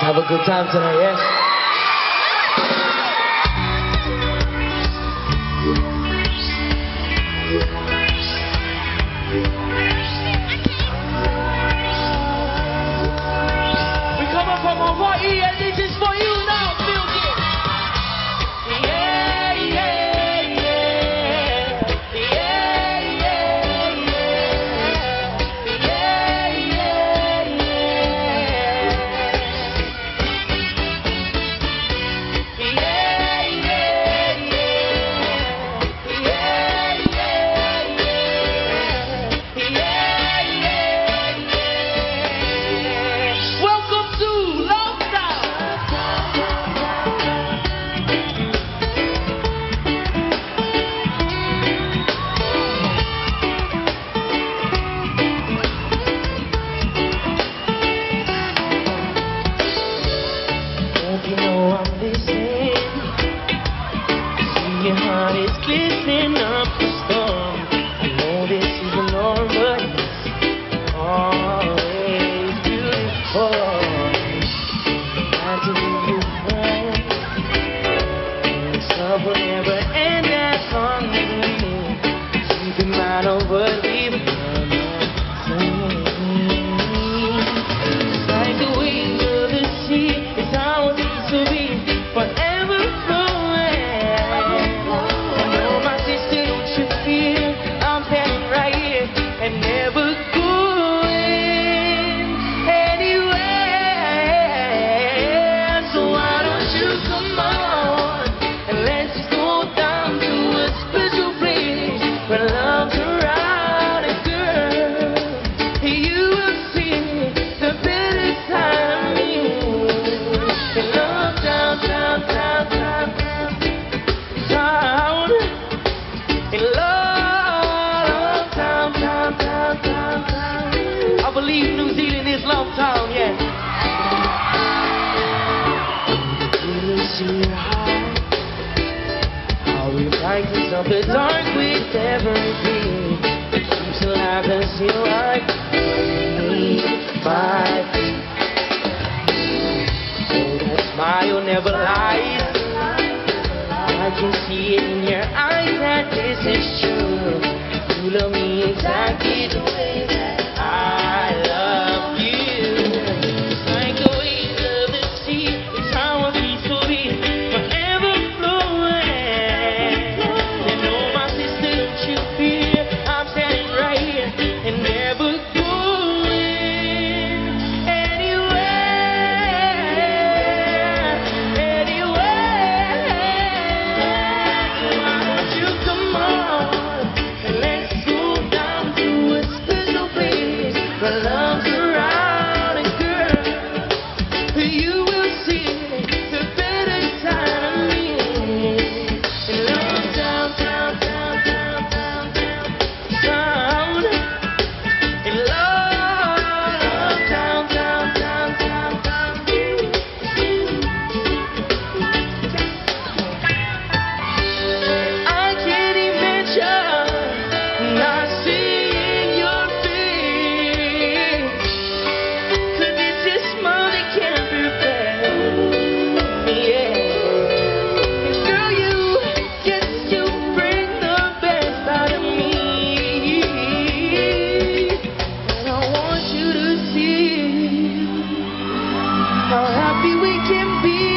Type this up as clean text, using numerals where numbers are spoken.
have a good time tonight, yes? We come up from Hawaii and this is for you now, feel it. Yeah, yeah, yeah. Yeah, yeah, yeah. Yeah, yeah, Welcome to Lockdown. Hope you know I'm listening. See your heart is glistening up the storm. I know this is the norm, but it's always beautiful. Imagine you find love will never end as long as we keep in mind of what we've done. It's like the wind of the sea. It's how it needs to be, forever flowing. I know my sister, don't you feel I'm standing right here and never going anywhere. So why don't you come on and let's just go down to a special place where love's around, and girl, you will see the better side of me. In love down, down, down, down, down, down. In love down, down, down, down, down. I believe New Zealand is love town, yeah. You see how we brightens up the dark with everything. It keeps alive as you like me, my oh, that smile never lies. I can see it in your eyes that this is true. You love me exactly the way that I love you. It's like the waves of the sea. It's how it needs to be, forever flowing. And oh, my sister, don't you fear I'm standing right here and never going anywhere, anywhere. So why don't you come on and let's go down to a special place where love's around, and girl, you will see the better side of me. And love down, down, down, down, down, down, down. And love down, down, down, down, down. I can't imagine not seeing your face. 'Cause it's your smile that can't be better. Yeah. And girl, yes, you bring the best out of me. And I want you to see how happy we can be